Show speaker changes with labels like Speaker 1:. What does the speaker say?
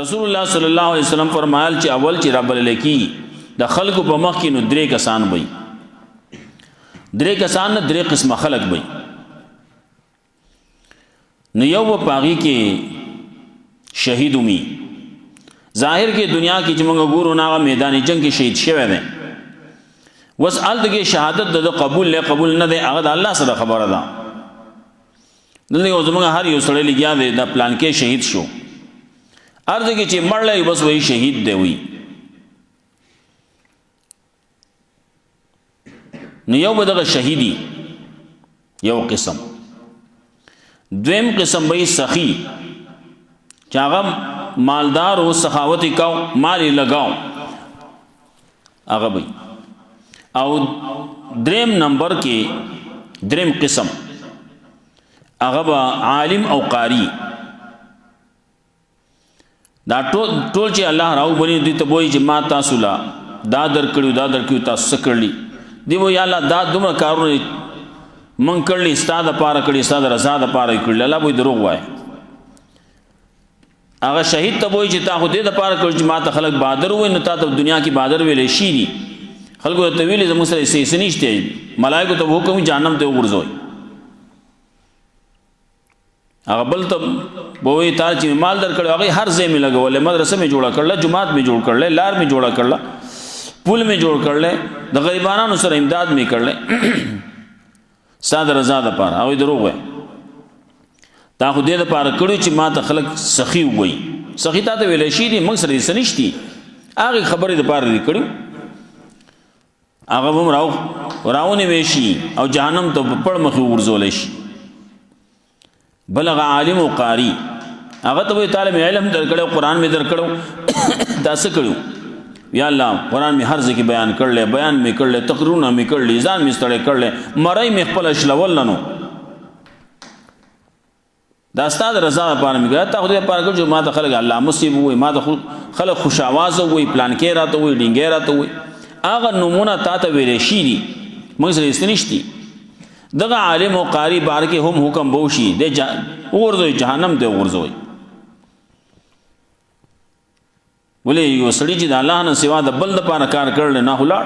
Speaker 1: رسول الله صلی الله علیه وسلم فرمایل چې اول چې رب لکی د خلق په مخ کې نو درې کسان وي، درې کسان نه درې قسمه خلق وي. نو یو پاغي کې شهید ومي، ظاهر کې دنیا کې چې موږ ګورو نه میدان جنگ کې شهید شوی دی، وسال دغه شهادت د قبول له قبول نه دی، هغه د الله سره خبره ده. دلته یو زموږ هر یو سړی لګیا دی د پلان کې شهید شو، ارزه کې چې مړلې بس وایي شهید دی وي. نو یو بدغه شهیدی یو قسم، دویم قسم به سخی چې هغه مالدار او سخاوت کاو، مال لگاو هغه به. او دریم نمبر کې دریم قسم هغه به عالم او قاری. دا ټول چې الله راو بني دي ته وایي چې ما تاسو لا دا درکړو تاسو کړلی دی، وایي الله دا دومره کارونه من کړلی ستاده پاره کړی، ستاده رضا ده پاره کړلی. الله وایي دروغ وایي. هغه شهید ته وایي چې تا خو دې د پاره کړ چې ما ته خلک بهادر وایي، نو تا ته دنیا کې بهادر ویلې شي دي، خلکو ته ویلې زموږ سره هیڅ نشته، ملایکو ته حکم جهنم ته وغورځوي. هغه بل ته وایي تا چې مال درکړ هغه هر ځای می لګولې، مدرسه می جوړه کړل، جماعت می جوړ کړل، لار می جوړه کړل، پول می جوړ کړل، د غریبانو سره امداد می کړل ساده رضا ده پاره. او دروغ وایي. تا خو دې د پاره کړو چې ما ته خلک سخی وایي، سخی تا ته ویلې شي دي، موږ سره هیڅ نشتی، هغه خبرې د پاره دې کړو، هغه هم راونه وشي او جهنم ته پړ مخې ورزول شي. بلغ عالم او قاری هغه ته وی طالب علم درکړو، قران می درکړو، تاسو کړو یا الله قران می هر ځکه بیان کړل، بیان می کړل، تقریرونه می کړل، ځان می ستړی کړل، مړی می خپل شلول نو دا استاد رضا پاره می ګټه خو دې پاره کړو. ما ته خلک الله مصیب وي، ما ته خلک خوش आवाज وي، پلان کې راته وي، ډینګې راته وي، هغه نمونه تا ته ویلې شي دي، موږ سره استنشتي. دغه عالم او قاری بار کې هم حکم بوشي د ورځوي جهنم ته ورځوي. ولې یو سړی چې د الله نه سوا د بل د پاره کار کړل نه هلاړ